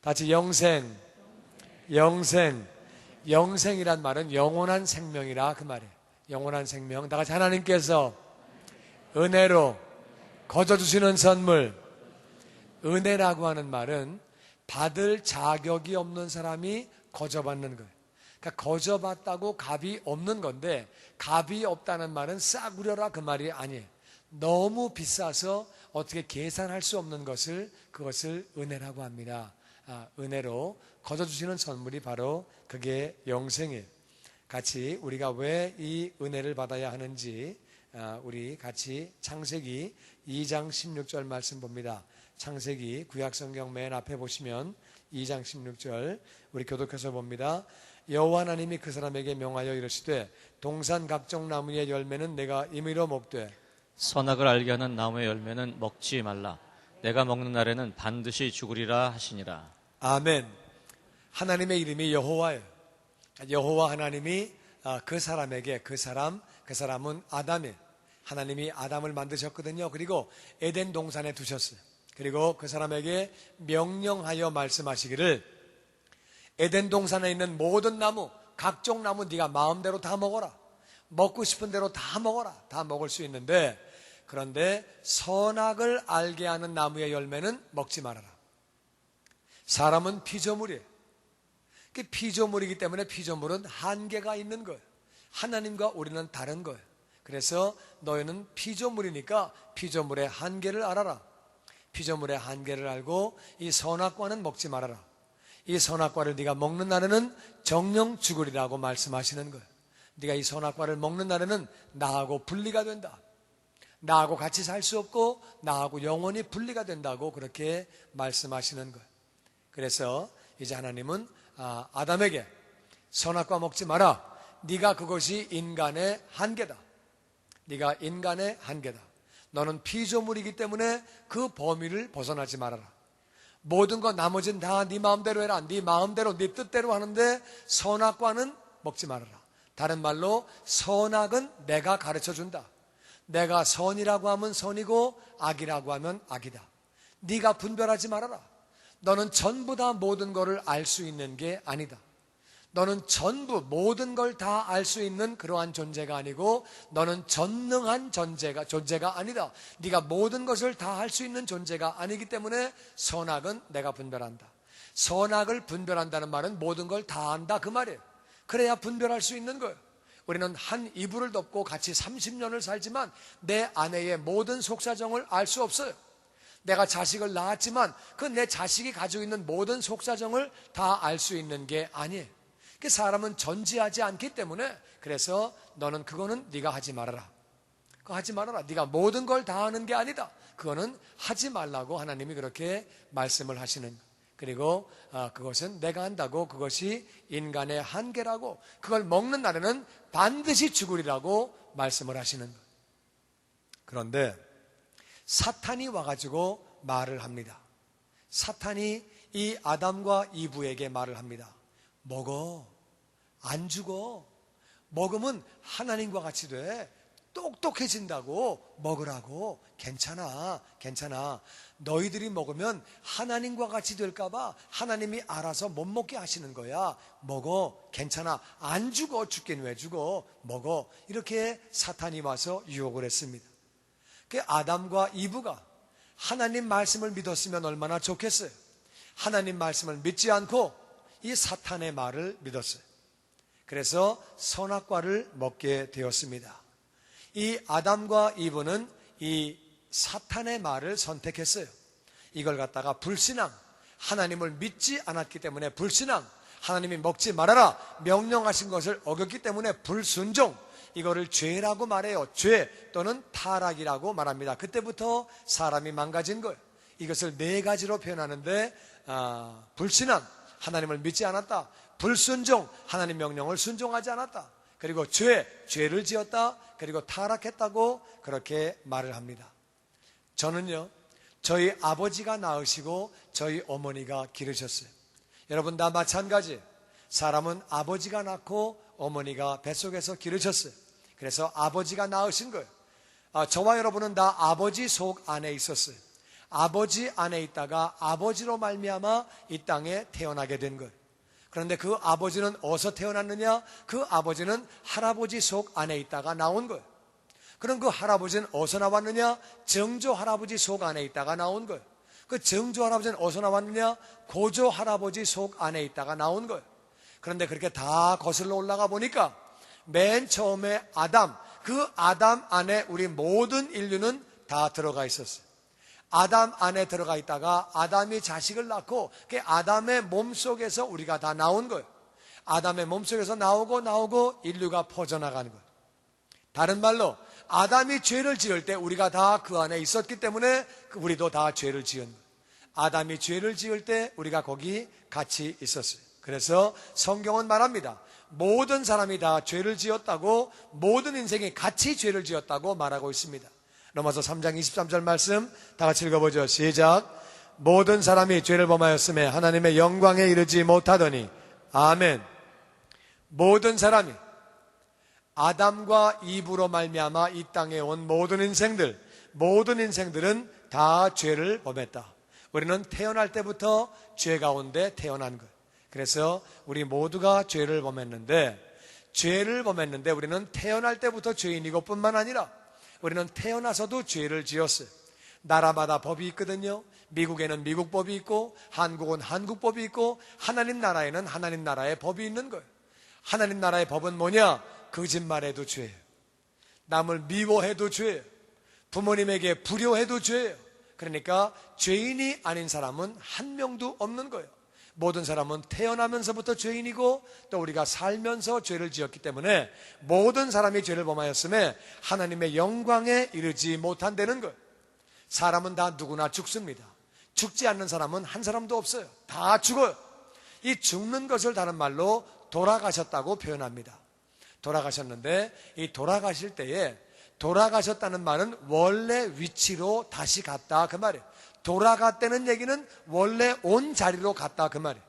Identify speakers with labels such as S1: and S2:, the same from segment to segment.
S1: 같이 영생, 영생. 영생이란 말은 영원한 생명이라 그 말이에요. 영원한 생명. 다 같이 하나님께서 은혜로 거저 주시는 선물. 은혜라고 하는 말은 받을 자격이 없는 사람이 거저 받는 거예요. 그러니까 거저 받다고 값이 없는 건데, 값이 없다는 말은 싸구려라 그 말이 아니에요. 너무 비싸서 어떻게 계산할 수 없는 것을, 그것을 은혜라고 합니다. 은혜로 거저 주시는 선물이 바로 그게 영생이에요. 같이 우리가 왜 이 은혜를 받아야 하는지 우리 같이 창세기 2장 16절 말씀 봅니다. 창세기 구약성경 맨 앞에 보시면 2장 16절 우리 교독해서 봅니다. 여호와 하나님이 그 사람에게 명하여 이르시되 동산 각종 나무의 열매는 내가 임의로 먹되
S2: 선악을 알게 하는 나무의 열매는 먹지 말라. 내가 먹는 날에는 반드시 죽으리라 하시니라.
S1: 아멘. 하나님의 이름이 여호와예요. 여호와 하나님이 그 사람에게, 그 사람은 아담이에요. 하나님이 아담을 만드셨거든요. 그리고 에덴 동산에 두셨어요. 그리고 그 사람에게 명령하여 말씀하시기를 에덴 동산에 있는 모든 나무, 각종 나무 네가 마음대로 다 먹어라. 먹고 싶은 대로 다 먹어라. 다 먹을 수 있는데, 그런데 선악을 알게 하는 나무의 열매는 먹지 말아라. 사람은 피조물이에요. 피조물이기 때문에 피조물은 한계가 있는 거예요. 하나님과 우리는 다른 거예요. 그래서 너희는 피조물이니까 피조물의 한계를 알아라. 피조물의 한계를 알고 이 선악과는 먹지 말아라. 이 선악과를 네가 먹는 날에는 정령 죽으리라고 말씀하시는 거예요. 네가 이 선악과를 먹는 날에는 나하고 분리가 된다. 나하고 같이 살 수 없고 나하고 영원히 분리가 된다고 그렇게 말씀하시는 거예요. 그래서 이제 하나님은 아담에게 선악과 먹지 마라. 네가 그것이 인간의 한계다. 네가 인간의 한계다. 너는 피조물이기 때문에 그 범위를 벗어나지 말아라. 모든 것 나머지는 다 네 마음대로 해라. 네 마음대로 네 뜻대로 하는데 선악과는 먹지 말아라. 다른 말로 선악은 내가 가르쳐준다. 내가 선이라고 하면 선이고 악이라고 하면 악이다. 네가 분별하지 말아라. 너는 전부 다 모든 것을 알 수 있는 게 아니다. 너는 전부 모든 걸 다 알 수 있는 그러한 존재가 아니고 너는 전능한 존재가 아니다. 네가 모든 것을 다 할 수 있는 존재가 아니기 때문에 선악은 내가 분별한다. 선악을 분별한다는 말은 모든 걸 다 안다 그 말이에요. 그래야 분별할 수 있는 거예요. 우리는 한 이불을 덮고 같이 30년을 살지만 내 아내의 모든 속사정을 알 수 없어요. 내가 자식을 낳았지만 그 내 자식이 가지고 있는 모든 속사정을 다 알 수 있는 게 아니에요. 그 사람은 전지하지 않기 때문에 그래서 너는 그거는 네가 하지 말아라. 그거 하지 말아라. 네가 모든 걸 다 하는 게 아니다. 그거는 하지 말라고 하나님이 그렇게 말씀을 하시는. 그리고 그것은 내가 한다고 그것이 인간의 한계라고 그걸 먹는 날에는 반드시 죽으리라고 말씀을 하시는 것. 그런데 사탄이 와가지고 말을 합니다. 사탄이 이 아담과 이브에게 말을 합니다. 먹어. 안 죽어. 먹으면 하나님과 같이 돼. 똑똑해진다고. 먹으라고. 괜찮아. 괜찮아. 너희들이 먹으면 하나님과 같이 될까봐 하나님이 알아서 못 먹게 하시는 거야. 먹어. 괜찮아. 안 죽어. 죽긴 왜 죽어. 먹어. 이렇게 사탄이 와서 유혹을 했습니다. 그 아담과 이브가 하나님 말씀을 믿었으면 얼마나 좋겠어요. 하나님 말씀을 믿지 않고 이 사탄의 말을 믿었어요. 그래서 선악과를 먹게 되었습니다. 이 아담과 이브는 이 사탄의 말을 선택했어요. 이걸 갖다가 불신앙, 하나님을 믿지 않았기 때문에 불신앙, 하나님이 먹지 말아라 명령하신 것을 어겼기 때문에 불순종, 이거를 죄라고 말해요. 죄 또는 타락이라고 말합니다. 그때부터 사람이 망가진 거예요. 이것을 네 가지로 표현하는데 불신앙, 하나님을 믿지 않았다. 불순종, 하나님 명령을 순종하지 않았다. 그리고 죄를 지었다. 그리고 타락했다고 그렇게 말을 합니다. 저는요, 저희 아버지가 낳으시고 저희 어머니가 기르셨어요. 여러분 다 마찬가지. 사람은 아버지가 낳고 어머니가 뱃속에서 기르셨어요. 그래서 아버지가 낳으신 거예요. 저와 여러분은 다 아버지 속 안에 있었어요. 아버지 안에 있다가 아버지로 말미암아 이 땅에 태어나게 된 거예요. 그런데 그 아버지는 어디서 태어났느냐? 그 아버지는 할아버지 속 안에 있다가 나온 거예요. 그럼 그 할아버지는 어디서 나왔느냐? 정조 할아버지 속 안에 있다가 나온 거예요. 그 정조 할아버지는 어디서 나왔느냐? 고조 할아버지 속 안에 있다가 나온 거예요. 그런데 그렇게 다 거슬러 올라가 보니까 맨 처음에 아담, 그 아담 안에 우리 모든 인류는 다 들어가 있었어요. 아담 안에 들어가 있다가 아담이 자식을 낳고 그 아담의 몸속에서 우리가 다 나온 거예요. 아담의 몸속에서 나오고 인류가 퍼져나가는 거예요. 다른 말로 아담이 죄를 지을 때 우리가 다 그 안에 있었기 때문에 우리도 다 죄를 지은 거예요. 아담이 죄를 지을 때 우리가 거기 같이 있었어요. 그래서 성경은 말합니다. 모든 사람이 다 죄를 지었다고, 모든 인생이 같이 죄를 지었다고 말하고 있습니다. 로마서 3장 23절 말씀 다 같이 읽어보죠. 시작. 모든 사람이 죄를 범하였음에 하나님의 영광에 이르지 못하더니. 아멘. 모든 사람이 아담과 이브로 말미암아 이 땅에 온 모든 인생들은 다 죄를 범했다. 우리는 태어날 때부터 죄 가운데 태어난 거예요. 그래서 우리 모두가 죄를 범했는데 우리는 태어날 때부터 죄인이고 뿐만 아니라 우리는 태어나서도 죄를 지었어요. 나라마다 법이 있거든요. 미국에는 미국 법이 있고 한국은 한국 법이 있고 하나님 나라에는 하나님 나라의 법이 있는 거예요. 하나님 나라의 법은 뭐냐? 거짓말해도 죄예요. 남을 미워해도 죄예요. 부모님에게 불효해도 죄예요. 그러니까 죄인이 아닌 사람은 한 명도 없는 거예요. 모든 사람은 태어나면서부터 죄인이고 또 우리가 살면서 죄를 지었기 때문에 모든 사람이 죄를 범하였음에 하나님의 영광에 이르지 못한다는 거예요. 사람은 다 누구나 죽습니다. 죽지 않는 사람은 한 사람도 없어요. 다 죽어요. 이 죽는 것을 다른 말로 돌아가셨다고 표현합니다. 돌아가셨는데 이 돌아가실 때에 돌아가셨다는 말은 원래 위치로 다시 갔다 그 말이에요. 돌아갔다는 얘기는 원래 온 자리로 갔다 그 말이에요.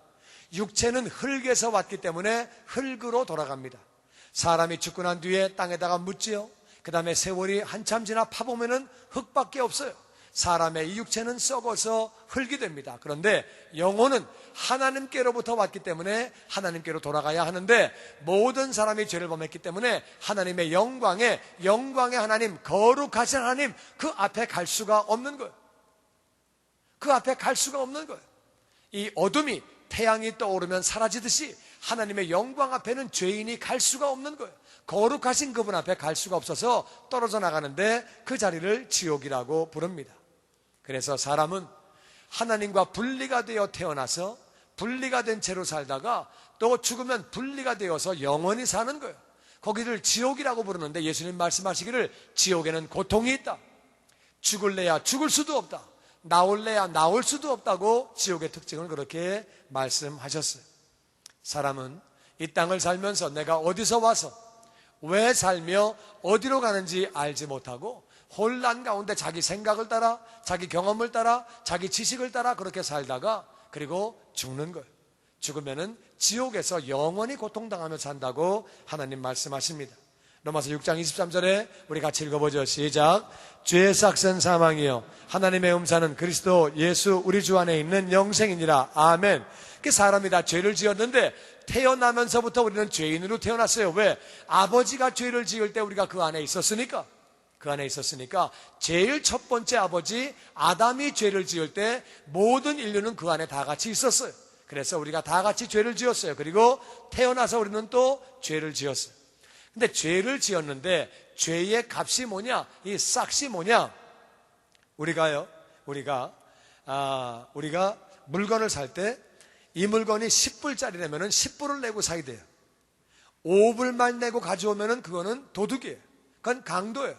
S1: 육체는 흙에서 왔기 때문에 흙으로 돌아갑니다. 사람이 죽고 난 뒤에 땅에다가 묻지요. 그 다음에 세월이 한참 지나 파보면은 흙밖에 없어요. 사람의 이 육체는 썩어서 흙이 됩니다. 그런데 영혼은 하나님께로부터 왔기 때문에 하나님께로 돌아가야 하는데 모든 사람이 죄를 범했기 때문에 하나님의 영광에 하나님, 거룩하신 하나님 그 앞에 갈 수가 없는 거예요. 그 앞에 갈 수가 없는 거예요. 이 어둠이 태양이 떠오르면 사라지듯이 하나님의 영광 앞에는 죄인이 갈 수가 없는 거예요. 거룩하신 그분 앞에 갈 수가 없어서 떨어져 나가는데 그 자리를 지옥이라고 부릅니다. 그래서 사람은 하나님과 분리가 되어 태어나서 분리가 된 채로 살다가 또 죽으면 분리가 되어서 영원히 사는 거예요. 거기를 지옥이라고 부르는데 예수님 말씀하시기를 지옥에는 고통이 있다. 죽을래야 죽을 수도 없다. 나올래야 나올 수도 없다고 지옥의 특징을 그렇게 말씀하셨어요. 사람은 이 땅을 살면서 내가 어디서 와서 왜 살며 어디로 가는지 알지 못하고 혼란 가운데 자기 생각을 따라, 자기 경험을 따라, 자기 지식을 따라 그렇게 살다가 그리고 죽는 거예요. 죽으면은 지옥에서 영원히 고통당하며 산다고 하나님 말씀하십니다. 로마서 6장 23절에 우리 같이 읽어보죠. 시작. 죄의 삭은 사망이요 하나님의 음사는 그리스도 예수 우리 주 안에 있는 영생이니라. 아멘. 그 사람이 다 죄를 지었는데 태어나면서부터 우리는 죄인으로 태어났어요. 왜? 아버지가 죄를 지을 때 우리가 그 안에 있었으니까. 제일 첫 번째 아버지 아담이 죄를 지을 때 모든 인류는 그 안에 다 같이 있었어요. 그래서 우리가 다 같이 죄를 지었어요. 그리고 태어나서 우리는 또 죄를 지었어요. 근데 죄를 지었는데 죄의 값이 뭐냐? 이 싹이 뭐냐? 우리가 물건을 살 때 이 물건이 10불짜리라면 10불을 내고 사야 돼요. 5불만 내고 가져오면 그거는 도둑이에요. 그건 강도예요.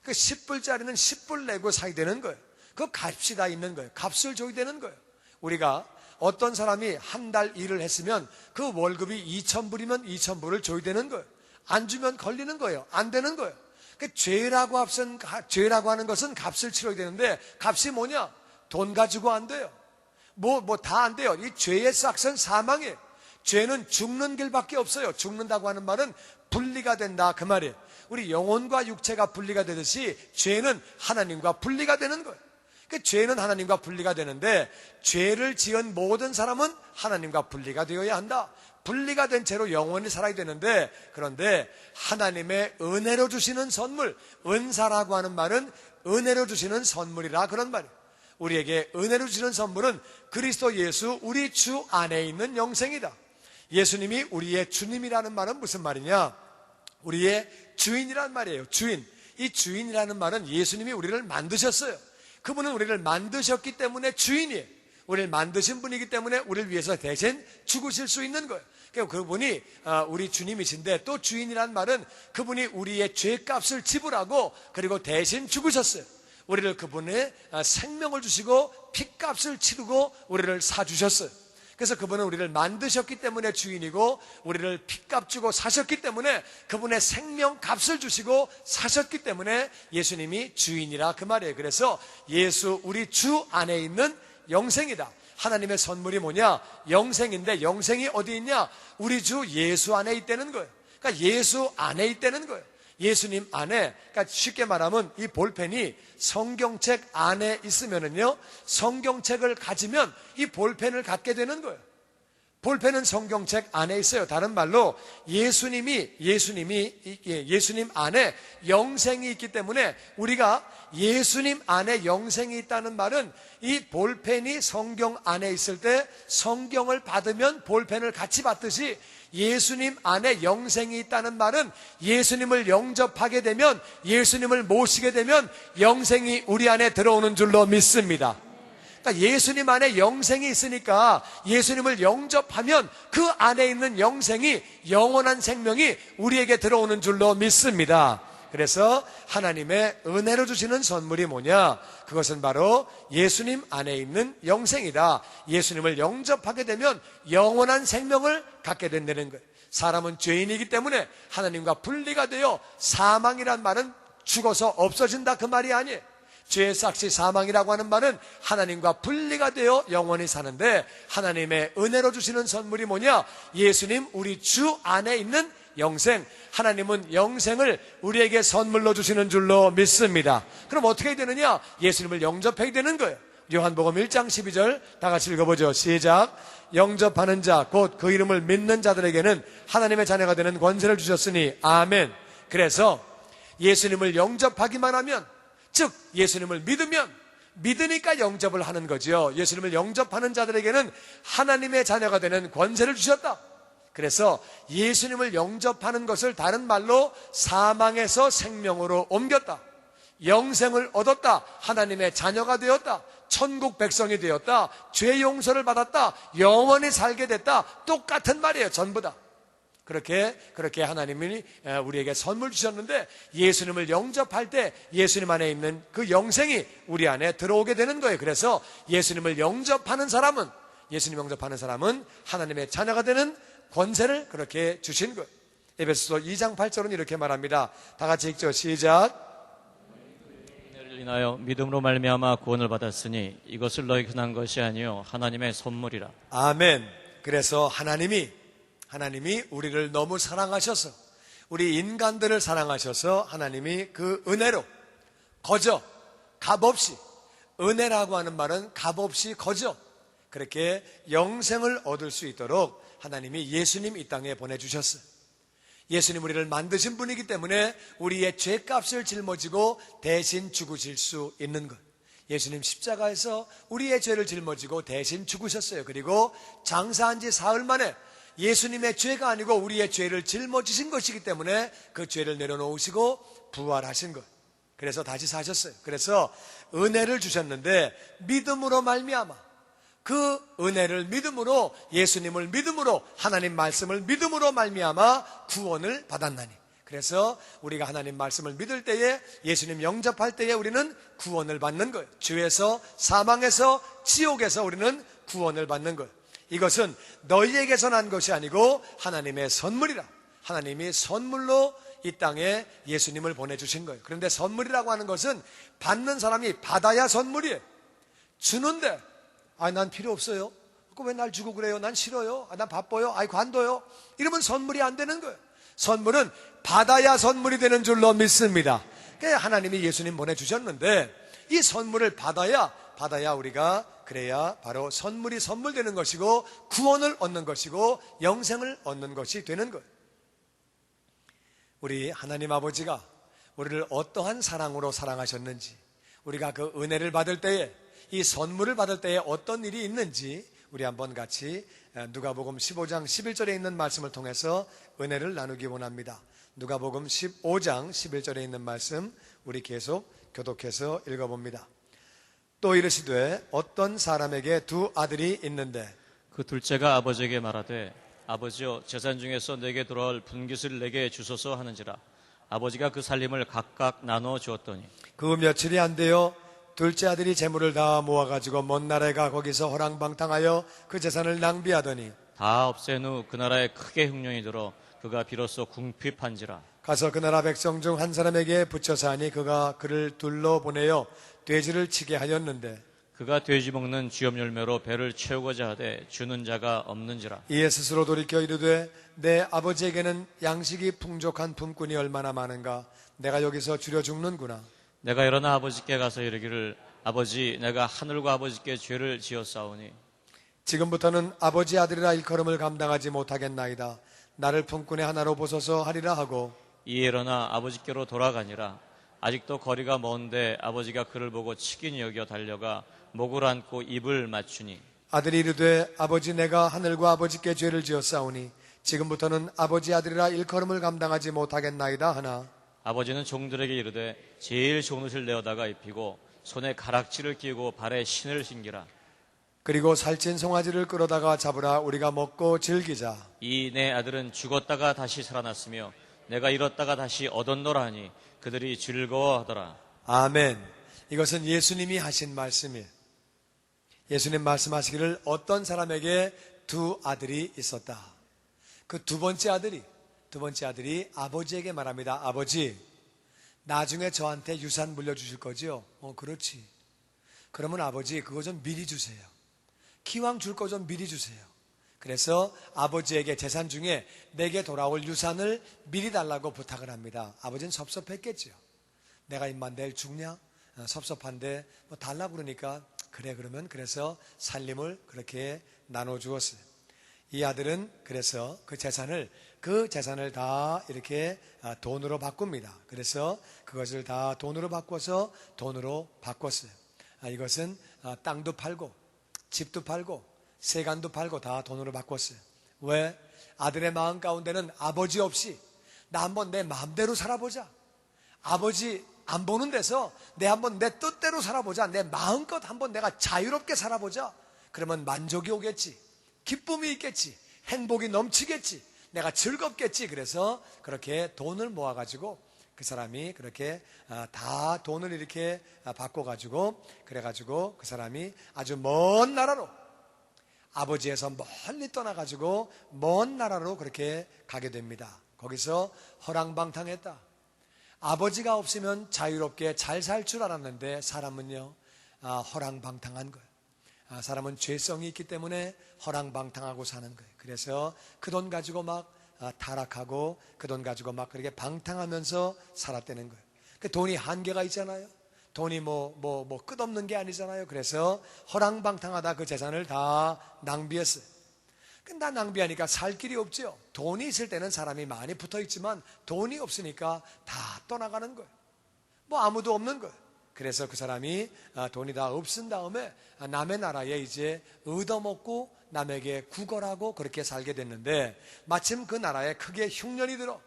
S1: 그 10불짜리는 10불 내고 사야 되는 거예요. 그 값이 다 있는 거예요. 값을 줘야 되는 거예요. 우리가 어떤 사람이 한 달 일을 했으면 그 월급이 2,000불이면 2,000불을 줘야 되는 거예요. 안 주면 걸리는 거예요. 안 되는 거예요. 그 죄라고 하는 것은 값을 치러야 되는데 값이 뭐냐? 돈 가지고 안 돼요. 다 안 돼요. 이 죄의 싹은 사망이에요. 죄는 죽는 길밖에 없어요. 죽는다고 하는 말은 분리가 된다 그 말이에요. 우리 영혼과 육체가 분리가 되듯이 죄는 하나님과 분리가 되는 거예요. 그 죄는 하나님과 분리가 되는데 죄를 지은 모든 사람은 하나님과 분리가 되어야 한다. 분리가 된 채로 영원히 살아야 되는데, 그런데 하나님의 은혜로 주시는 선물, 은사라고 하는 말은 은혜로 주시는 선물이라 그런 말이에요. 우리에게 은혜로 주시는 선물은 그리스도 예수 우리 주 안에 있는 영생이다. 예수님이 우리의 주님이라는 말은 무슨 말이냐? 우리의 주인이란 말이에요. 주인. 이 주인이라는 말은 예수님이 우리를 만드셨어요. 그분은 우리를 만드셨기 때문에 주인이에요. 우리를 만드신 분이기 때문에 우리를 위해서 대신 죽으실 수 있는 거예요. 그러니까 그분이 우리 주님이신데, 또 주인이란 말은 그분이 우리의 죄값을 지불하고 그리고 대신 죽으셨어요. 우리를 그분의 생명을 주시고 피값을 치르고 우리를 사주셨어요. 그래서 그분은 우리를 만드셨기 때문에 주인이고, 우리를 피값 주고 사셨기 때문에, 그분의 생명값을 주시고 사셨기 때문에 예수님이 주인이라 그 말이에요. 그래서 예수 우리 주 안에 있는 영생이다. 하나님의 선물이 뭐냐? 영생인데, 영생이 어디 있냐? 우리 주 예수 안에 있다는 거예요. 그러니까 예수 안에 있다는 거예요. 예수님 안에. 그러니까 쉽게 말하면 이 볼펜이 성경책 안에 있으면은요, 성경책을 가지면 이 볼펜을 갖게 되는 거예요. 볼펜은 성경책 안에 있어요. 다른 말로 예수님 안에 영생이 있기 때문에, 우리가 예수님 안에 영생이 있다는 말은 이 볼펜이 성경 안에 있을 때 성경을 받으면 볼펜을 같이 받듯이, 예수님 안에 영생이 있다는 말은 예수님을 영접하게 되면, 예수님을 모시게 되면 영생이 우리 안에 들어오는 줄로 믿습니다. 그러니까 예수님 안에 영생이 있으니까 예수님을 영접하면 그 안에 있는 영생이, 영원한 생명이 우리에게 들어오는 줄로 믿습니다. 그래서 하나님의 은혜로 주시는 선물이 뭐냐? 그것은 바로 예수님 안에 있는 영생이다. 예수님을 영접하게 되면 영원한 생명을 갖게 된다는 거예요. 사람은 죄인이기 때문에 하나님과 분리가 되어, 사망이란 말은 죽어서 없어진다 그 말이 아니에요. 죄의 삭시 사망이라고 하는 말은 하나님과 분리가 되어 영원히 사는데, 하나님의 은혜로 주시는 선물이 뭐냐? 예수님 우리 주 안에 있는 영생. 하나님은 영생을 우리에게 선물로 주시는 줄로 믿습니다. 그럼 어떻게 되느냐? 예수님을 영접해야 되는 거예요. 요한복음 1장 12절 다 같이 읽어보죠. 시작. 영접하는 자, 곧 그 이름을 믿는 자들에게는 하나님의 자녀가 되는 권세를 주셨으니 아멘. 그래서 예수님을 영접하기만 하면, 즉 예수님을 믿으니까 영접을 하는 거죠. 예수님을 영접하는 자들에게는 하나님의 자녀가 되는 권세를 주셨다. 그래서 예수님을 영접하는 것을 다른 말로 사망에서 생명으로 옮겼다. 영생을 얻었다. 하나님의 자녀가 되었다. 천국 백성이 되었다. 죄 용서를 받았다. 영원히 살게 됐다. 똑같은 말이에요. 전부 다. 그렇게 하나님이 우리에게 선물 주셨는데, 예수님을 영접할 때 예수님 안에 있는 그 영생이 우리 안에 들어오게 되는 거예요. 그래서 예수님을 영접하는 사람은 하나님의 자녀가 되는 권세를 그렇게 주신 거예요. 에베소서 2장 8절은 이렇게 말합니다. 다 같이 읽죠. 시작.
S2: 은혜를 인하여 믿음으로 말미암아 구원을 받았으니 이것을 너희가 흔한 것이 아니요 하나님의 선물이라. 아멘.
S1: 그래서 하나님이 우리를 너무 사랑하셔서, 우리 인간들을 사랑하셔서 하나님이 그 은혜로 거저 값없이, 은혜라고 하는 말은 값없이 거저 그렇게 영생을 얻을 수 있도록 하나님이 예수님 이 땅에 보내주셨어요. 예수님 우리를 만드신 분이기 때문에 우리의 죄값을 짊어지고 대신 죽으실 수 있는 것. 예수님 십자가에서 우리의 죄를 짊어지고 대신 죽으셨어요. 그리고 장사한 지 사흘 만에 예수님의 죄가 아니고 우리의 죄를 짊어지신 것이기 때문에 그 죄를 내려놓으시고 부활하신 것. 그래서 다시 사셨어요. 그래서 은혜를 주셨는데, 믿음으로 말미암아, 그 은혜를 믿음으로, 예수님을 믿음으로, 하나님 말씀을 믿음으로 말미암아 구원을 받았나니. 그래서 우리가 하나님 말씀을 믿을 때에, 예수님 영접할 때에 우리는 구원을 받는 거예요. 죄에서, 사망에서, 지옥에서 우리는 구원을 받는 거예요. 이것은 너희에게서 난 것이 아니고 하나님의 선물이라. 하나님이 선물로 이 땅에 예수님을 보내주신 거예요. 그런데 선물이라고 하는 것은 받는 사람이 받아야 선물이에요. 주는데 난 필요 없어요. 왜 날 주고 그래요? 난 싫어요. 난 바빠요. 관둬요. 이러면 선물이 안 되는 거예요. 선물은 받아야 선물이 되는 줄로 믿습니다. 그래서 하나님이 예수님 보내주셨는데, 이 선물을 받아야 받아야 우리가 그래야 바로 선물이 선물되는 것이고 구원을 얻는 것이고 영생을 얻는 것이 되는 것. 우리 하나님 아버지가 우리를 어떠한 사랑으로 사랑하셨는지, 우리가 그 은혜를 받을 때에, 이 선물을 받을 때에 어떤 일이 있는지 우리 한번 같이 누가복음 15장 11절에 있는 말씀을 통해서 은혜를 나누기 원합니다. 누가복음 15장 11절에 있는 말씀 우리 계속 교독해서 읽어봅니다. 또 이르시되 어떤 사람에게 두 아들이 있는데
S2: 그 둘째가 아버지에게 말하되 아버지여 재산 중에서 내게 돌아올 분깃을 내게 주소서 하는지라. 아버지가 그 살림을 각각 나눠 주었더니
S1: 그 며칠이 안 되어 둘째 아들이 재물을 다 모아가지고 먼 나라에 가 거기서 호랑방탕하여 그 재산을 낭비하더니
S2: 다 없앤 후 그 나라에 크게 흉년이 들어 그가 비로소 궁핍한지라.
S1: 가서 그 나라 백성 중 한 사람에게 붙여서 하니 그가 그를 둘러보내어 돼지를 치게 하였는데
S2: 그가 돼지 먹는 쥐염 열매로 배를 채우고자 하되 주는 자가 없는지라.
S1: 이에 스스로 돌이켜 이르되 내 아버지에게는 양식이 풍족한 품꾼이 얼마나 많은가. 내가 여기서 줄여 죽는구나.
S2: 내가 일어나 아버지께 가서 이르기를 아버지 내가 하늘과 아버지께 죄를 지었사오니
S1: 지금부터는 아버지 아들이라 일컬음을 감당하지 못하겠나이다. 나를 품꾼의 하나로 보소서 하리라 하고
S2: 이에 일어나 아버지께로 돌아가니라. 아직도 거리가 먼데 아버지가 그를 보고 치긴히 여겨 달려가 목을 안고 입을 맞추니
S1: 아들이 이르되 아버지 내가 하늘과 아버지께 죄를 지었사오니 지금부터는 아버지 아들이라 일컬음을 감당하지 못하겠나이다 하나
S2: 아버지는 종들에게 이르되 제일 좋은 옷을 내어다가 입히고 손에 가락지를 끼고 발에 신을 신기라.
S1: 그리고 살찐 송아지를 끌어다가 잡으라. 우리가 먹고 즐기자.
S2: 이 내 아들은 죽었다가 다시 살아났으며 내가 잃었다가 다시 얻었노라 하니 그들이 즐거워하더라.
S1: 아멘. 이것은 예수님이 하신 말씀이에요. 예수님 말씀하시기를 어떤 사람에게 두 아들이 있었다. 그 두 번째 아들이 아버지에게 말합니다. 아버지, 나중에 저한테 유산 물려주실 거지요? 그렇지. 그러면 아버지 그거 좀 미리 주세요. 기왕 줄 거 좀 미리 주세요. 그래서 아버지에게 재산 중에 내게 돌아올 유산을 미리 달라고 부탁을 합니다. 아버지는 섭섭했겠죠. 내가 임만 내일 죽냐? 섭섭한데 뭐 달라고 그러니까 그래 그러면 그래서 살림을 그렇게 나눠주었어요. 이 아들은 그래서 그 재산을 다 이렇게 돈으로 바꿉니다. 그래서 그것을 다 돈으로 바꿔서 돈으로 바꿨어요. 이것은 땅도 팔고 집도 팔고 세간도 팔고 다 돈으로 바꿨어요. 왜? 아들의 마음 가운데는 아버지 없이 나 한번 내 마음대로 살아보자. 아버지 안 보는 데서 한번 내 뜻대로 살아보자. 내 마음껏 한번 내가 자유롭게 살아보자. 그러면 만족이 오겠지. 기쁨이 있겠지. 행복이 넘치겠지. 내가 즐겁겠지. 그래서 그렇게 돈을 모아가지고 그 사람이 그렇게 다 돈을 이렇게 바꿔가지고 그래가지고 그 사람이 아주 먼 나라로 아버지에서 멀리 떠나가지고 먼 나라로 그렇게 가게 됩니다. 거기서 허랑방탕했다. 아버지가 없으면 자유롭게 잘 살 줄 알았는데 사람은요 허랑방탕한 거예요. 사람은 죄성이 있기 때문에 허랑방탕하고 사는 거예요. 그래서 그 돈 가지고 막 타락하고 그 돈 가지고 막 그렇게 방탕하면서 살았다는 거예요. 그 돈이 한계가 있잖아요. 돈이 끝없는 게 아니잖아요. 그래서 허랑방탕하다 그 재산을 다 낭비했어요. 근데 낭비하니까 살 길이 없죠. 돈이 있을 때는 사람이 많이 붙어 있지만 돈이 없으니까 다 떠나가는 거예요. 아무도 없는 거예요. 그래서 그 사람이 돈이 다 없은 다음에 남의 나라에 이제 얻어먹고 남에게 구걸하고 그렇게 살게 됐는데 마침 그 나라에 크게 흉년이 들어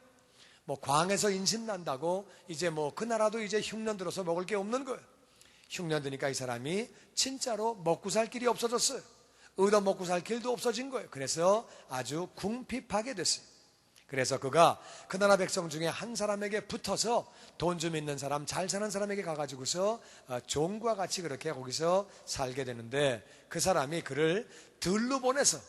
S1: 광에서 인심 난다고 이제 그 나라도 이제 흉년 들어서 먹을 게 없는 거예요. 흉년 드니까 이 사람이 진짜로 먹고 살 길이 없어졌어요. 얻어먹고 살 길도 없어진 거예요. 그래서 아주 궁핍하게 됐어요. 그래서 그가 그 나라 백성 중에 한 사람에게 붙어서 돈 좀 있는 사람, 잘 사는 사람에게 가가지고서 종과 같이 그렇게 거기서 살게 되는데 그 사람이 그를 들로 보내서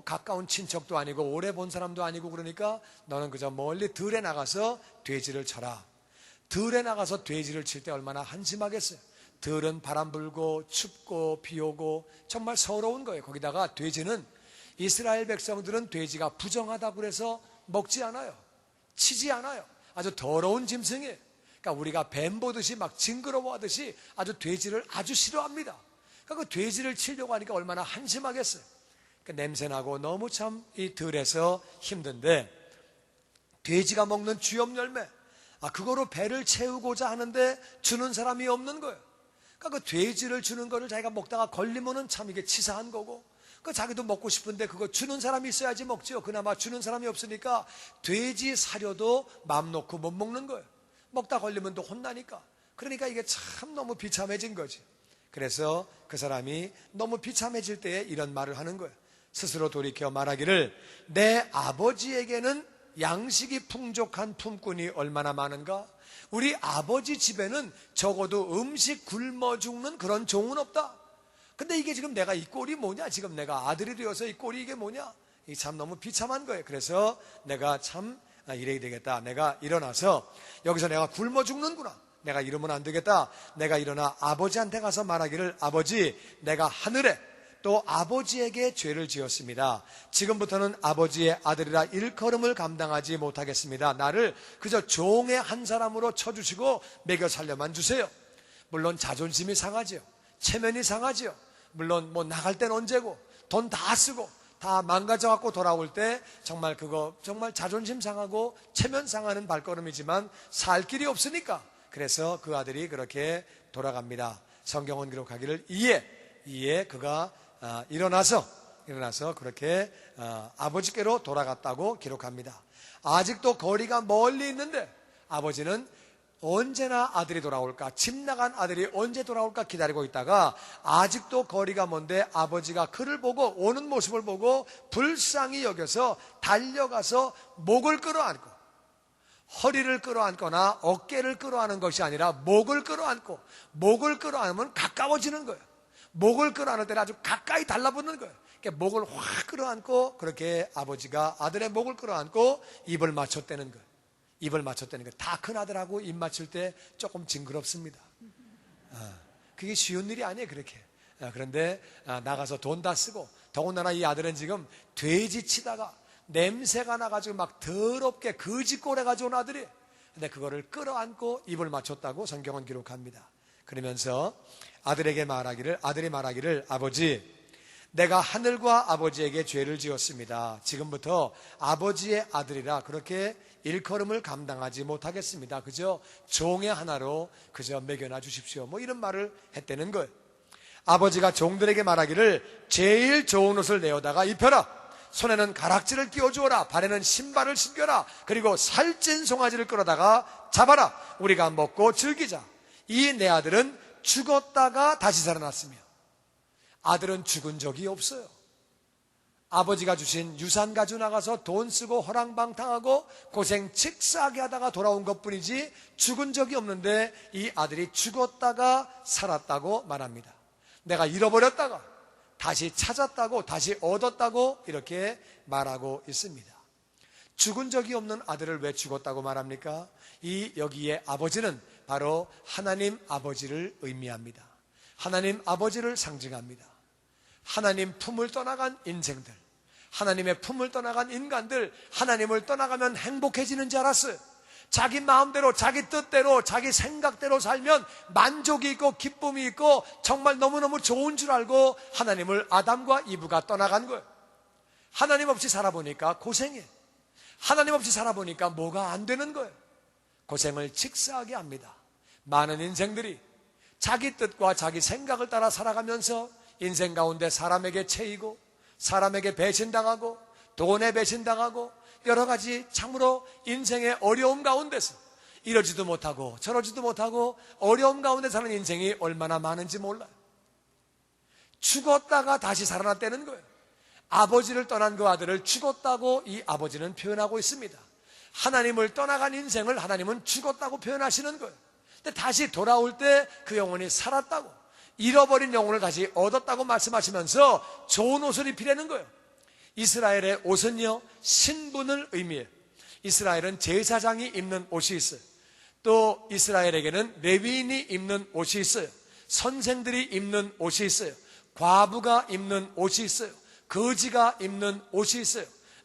S1: 가까운 친척도 아니고 오래 본 사람도 아니고 그러니까 너는 그저 멀리 들에 나가서 돼지를 쳐라. 들에 나가서 돼지를 칠 때 얼마나 한심하겠어요. 들은 바람 불고 춥고 비 오고 정말 서러운 거예요. 거기다가 돼지는 이스라엘 백성들은 돼지가 부정하다고 그래서 먹지 않아요. 치지 않아요. 아주 더러운 짐승이에요. 그러니까 우리가 뱀 보듯이 막 징그러워하듯이 아주 돼지를 아주 싫어합니다. 그러니까 그 돼지를 치려고 하니까 얼마나 한심하겠어요. 그러니까 냄새나고 너무 참 이 들에서 힘든데, 돼지가 먹는 쥐염 열매, 그거로 배를 채우고자 하는데 주는 사람이 없는 거예요. 그러니까 그 돼지를 주는 거를 자기가 먹다가 걸리면은 참 이게 치사한 거고, 그 자기도 먹고 싶은데 그거 주는 사람이 있어야지 먹죠. 그나마 주는 사람이 없으니까 돼지 사료도 맘 놓고 못 먹는 거예요. 먹다 걸리면 또 혼나니까. 그러니까 이게 참 너무 비참해진 거지. 그래서 그 사람이 너무 비참해질 때에 이런 말을 하는 거예요. 스스로 돌이켜 말하기를, 내 아버지에게는 양식이 풍족한 품꾼이 얼마나 많은가? 우리 아버지 집에는 적어도 음식 굶어 죽는 그런 종은 없다. 근데 이게 지금 내가 이 꼴이 뭐냐? 지금 내가 아들이 되어서 이 꼴이 이게 뭐냐? 이게 참 너무 비참한 거예요. 그래서 내가 참 이래야 되겠다. 내가 일어나서 여기서 내가 굶어 죽는구나. 내가 이러면 안 되겠다. 내가 일어나 아버지한테 가서 말하기를, 아버지, 내가 하늘에 또 아버지에게 죄를 지었습니다. 지금부터는 아버지의 아들이라 일컬음을 감당하지 못하겠습니다. 나를 그저 종의 한 사람으로 쳐주시고 먹여 살려만 주세요. 물론 자존심이 상하죠. 체면이 상하죠. 물론 뭐 나갈 땐 언제고 돈 다 쓰고 다 망가져갖고 돌아올 때 정말 그거 정말 자존심 상하고 체면 상하는 발걸음이지만 살 길이 없으니까, 그래서 그 아들이 그렇게 돌아갑니다. 성경은 기록하기를 이에 그가 일어나서 그렇게 아버지께로 돌아갔다고 기록합니다. 아직도 거리가 멀리 있는데 아버지는 언제나 아들이 돌아올까, 집 나간 아들이 언제 돌아올까 기다리고 있다가 아직도 거리가 먼데 아버지가 그를 보고 오는 모습을 보고 불쌍히 여겨서 달려가서 목을 끌어안고, 허리를 끌어안거나 어깨를 끌어안는 것이 아니라 목을 끌어안고, 목을 끌어안으면 가까워지는 거예요. 목을 끌어안을 때는 아주 가까이 달라붙는 거예요. 그러니까 목을 확 끌어안고, 그렇게 아버지가 아들의 목을 끌어안고 입을 맞췄다는 거예요. 입을 맞췄다는 거예요. 다 큰 아들하고 입 맞출 때 조금 징그럽습니다. 그게 쉬운 일이 아니에요, 그렇게. 그런데 나가서 돈 다 쓰고, 더군다나 이 아들은 지금 돼지 치다가 냄새가 나가지고 막 더럽게 거지꼴해가지고 온 아들이, 근데 그거를 끌어안고 입을 맞췄다고 성경은 기록합니다. 그러면서 아들이 말하기를, 아버지, 내가 하늘과 아버지에게 죄를 지었습니다. 지금부터 아버지의 아들이라 그렇게 일컬음을 감당하지 못하겠습니다. 그저 종의 하나로 그저 먹여놔 주십시오. 뭐 이런 말을 했다는 거예요. 아버지가 종들에게 말하기를, 제일 좋은 옷을 내어다가 입혀라. 손에는 가락지를 끼워주어라. 발에는 신발을 신겨라. 그리고 살찐 송아지를 끌어다가 잡아라. 우리가 먹고 즐기자. 이 내 아들은 죽었다가 다시 살아났으며, 아들은 죽은 적이 없어요. 아버지가 주신 유산 가지고 나가서 돈 쓰고 허랑방탕하고 고생 칙싸게 하다가 돌아온 것뿐이지 죽은 적이 없는데, 이 아들이 죽었다가 살았다고 말합니다. 내가 잃어버렸다가 다시 찾았다고, 다시 얻었다고 이렇게 말하고 있습니다. 죽은 적이 없는 아들을 왜 죽었다고 말합니까? 여기에 아버지는 바로 하나님 아버지를 의미합니다. 하나님 아버지를 상징합니다. 하나님 품을 떠나간 인생들, 하나님의 품을 떠나간 인간들, 하나님을 떠나가면 행복해지는 줄 알았어요. 자기 마음대로, 자기 뜻대로, 자기 생각대로 살면 만족이 있고 기쁨이 있고 정말 너무너무 좋은 줄 알고 하나님을 아담과 이브가 떠나간 거예요. 하나님 없이 살아보니까 고생해. 하나님 없이 살아보니까 뭐가 안 되는 거예요. 고생을 직사하게 합니다. 많은 인생들이 자기 뜻과 자기 생각을 따라 살아가면서 인생 가운데 사람에게 채이고, 사람에게 배신당하고, 돈에 배신당하고, 여러 가지 참으로 인생의 어려움 가운데서 이러지도 못하고 저러지도 못하고 어려움 가운데 사는 인생이 얼마나 많은지 몰라요. 죽었다가 다시 살아났다는 거예요. 아버지를 떠난 그 아들을 죽었다고 이 아버지는 표현하고 있습니다. 하나님을 떠나간 인생을 하나님은 죽었다고 표현하시는 거예요. 근데 다시 돌아올 때 그 영혼이 살았다고, 잃어버린 영혼을 다시 얻었다고 말씀하시면서 좋은 옷을 입히라는 거예요. 이스라엘의 옷은요, 신분을 의미해요. 이스라엘은 제사장이 입는 옷이 있어요. 또 이스라엘에게는 레위인이 입는 옷이 있어요. 선생들이 입는 옷이 있어요. 과부가 입는 옷이 있어요. 거지가 입는 옷이 있어요.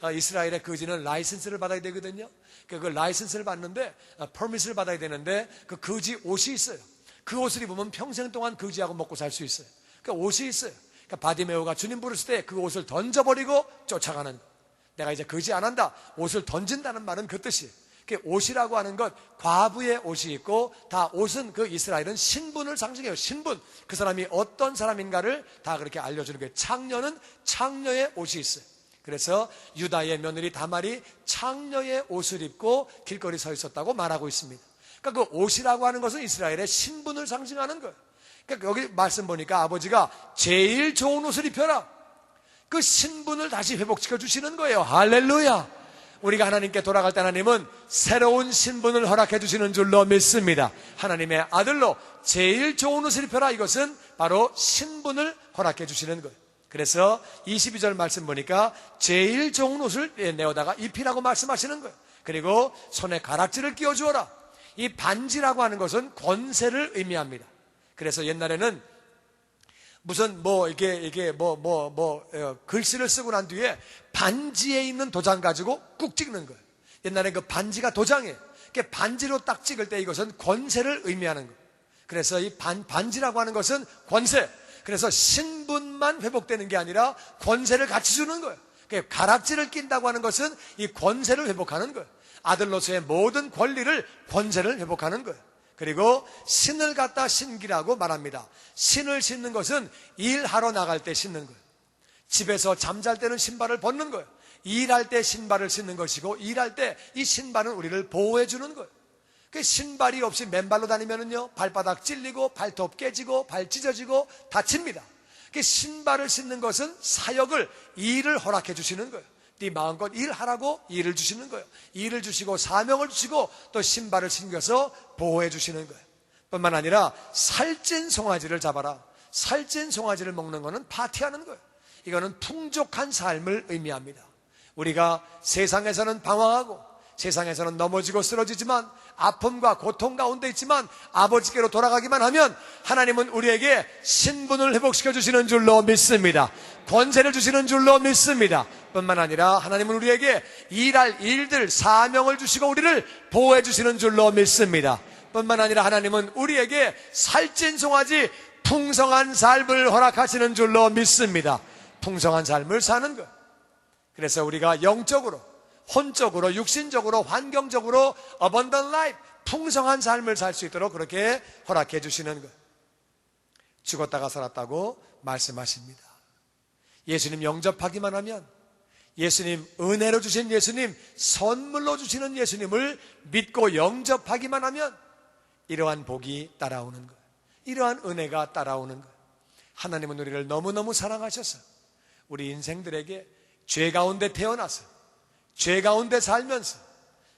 S1: 이스라엘의 거지는 라이센스를 받아야 되거든요. 그 라이센스를 받는데 퍼밋을 받아야 되는데 그 거지 옷이 있어요. 그 옷을 입으면 평생 동안 거지하고 먹고 살 수 있어요. 그 옷이 있어요. 그러니까 바디메오가 주님 부르실 때 그 옷을 던져버리고 쫓아가는, 내가 이제 거지 안 한다, 옷을 던진다는 말은 그 뜻이에요. 그 옷이라고 하는 것, 과부의 옷이 있고, 다 옷은 그 이스라엘은 신분을 상징해요. 신분, 그 사람이 어떤 사람인가를 다 그렇게 알려주는 거예요. 창녀는 창녀의 옷이 있어요. 그래서 유다의 며느리 다말이 창녀의 옷을 입고 길거리 서 있었다고 말하고 있습니다. 그러니까 그 옷이라고 하는 것은 이스라엘의 신분을 상징하는 거예요. 그러니까 여기 말씀 보니까 아버지가 제일 좋은 옷을 입혀라, 그 신분을 다시 회복시켜 주시는 거예요. 할렐루야. 우리가 하나님께 돌아갈 때 하나님은 새로운 신분을 허락해 주시는 줄로 믿습니다. 하나님의 아들로 제일 좋은 옷을 입혀라, 이것은 바로 신분을 허락해 주시는 거예요. 그래서 22절 말씀 보니까 제일 좋은 옷을 내어다가 입히라고 말씀하시는 거예요. 그리고 손에 가락지를 끼워 주어라. 이 반지라고 하는 것은 권세를 의미합니다. 그래서 옛날에는 무슨 글씨를 쓰고 난 뒤에 반지에 있는 도장 가지고 꾹 찍는 거예요. 옛날에 그 반지가 도장이에요. 반지로 딱 찍을 때 이것은 권세를 의미하는 거예요. 그래서 이 반지라고 하는 것은 권세. 그래서 신분만 회복되는 게 아니라 권세를 같이 주는 거예요. 가락지를 낀다고 하는 것은 이 권세를 회복하는 거예요. 아들로서의 모든 권리를, 권세를 회복하는 거예요. 그리고 신을 갖다 신기라고 말합니다. 신을 신는 것은 일하러 나갈 때 신는 거예요. 집에서 잠잘 때는 신발을 벗는 거예요. 일할 때 신발을 신는 것이고, 일할 때 이 신발은 우리를 보호해 주는 거예요. 그 신발이 없이 맨발로 다니면은요, 발바닥 찔리고 발톱 깨지고 발 찢어지고 다칩니다. 그 신발을 신는 것은 사역을, 일을 허락해 주시는 거예요. 네 마음껏 일하라고 일을 주시는 거예요. 일을 주시고 사명을 주시고 또 신발을 신겨서 보호해 주시는 거예요. 뿐만 아니라 살찐 송아지를 잡아라. 살찐 송아지를 먹는 거는 파티하는 거예요. 이거는 풍족한 삶을 의미합니다. 우리가 세상에서는 방황하고 세상에서는 넘어지고 쓰러지지만 아픔과 고통 가운데 있지만 아버지께로 돌아가기만 하면 하나님은 우리에게 신분을 회복시켜 주시는 줄로 믿습니다. 권세를 주시는 줄로 믿습니다. 뿐만 아니라 하나님은 우리에게 일할 일들, 사명을 주시고 우리를 보호해 주시는 줄로 믿습니다. 뿐만 아니라 하나님은 우리에게 살찐 송아지 풍성한 삶을 허락하시는 줄로 믿습니다. 풍성한 삶을 사는 것. 그래서 우리가 영적으로, 혼적으로, 육신적으로, 환경적으로 abundant life, 풍성한 삶을 살 수 있도록 그렇게 허락해 주시는 것. 죽었다가 살았다고 말씀하십니다. 예수님 영접하기만 하면, 예수님 은혜로 주신 예수님, 선물로 주시는 예수님을 믿고 영접하기만 하면 이러한 복이 따라오는 것, 이러한 은혜가 따라오는 것. 하나님은 우리를 너무너무 사랑하셔서 우리 인생들에게 죄 가운데 태어나서 죄 가운데 살면서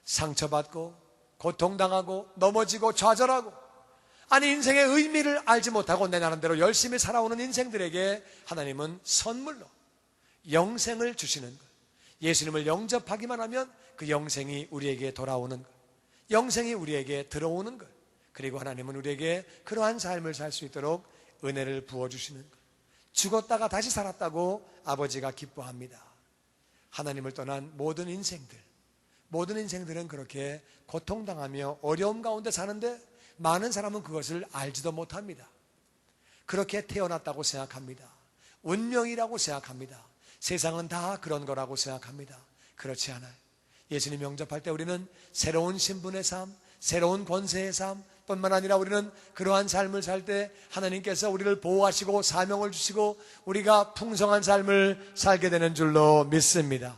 S1: 상처받고 고통당하고 넘어지고 좌절하고, 아니 인생의 의미를 알지 못하고 내 나름대로 열심히 살아오는 인생들에게 하나님은 선물로 영생을 주시는 것. 예수님을 영접하기만 하면 그 영생이 우리에게 돌아오는 것, 영생이 우리에게 들어오는 것. 그리고 하나님은 우리에게 그러한 삶을 살 수 있도록 은혜를 부어주시는 것. 죽었다가 다시 살았다고 아버지가 기뻐합니다. 하나님을 떠난 모든 인생들은 그렇게 고통당하며 어려움 가운데 사는데 많은 사람은 그것을 알지도 못합니다. 그렇게 태어났다고 생각합니다. 운명이라고 생각합니다. 세상은 다 그런 거라고 생각합니다. 그렇지 않아요. 예수님 영접할 때 우리는 새로운 신분의 삶, 새로운 권세의 삶 뿐만 아니라 우리는 그러한 삶을 살 때 하나님께서 우리를 보호하시고 사명을 주시고 우리가 풍성한 삶을 살게 되는 줄로 믿습니다.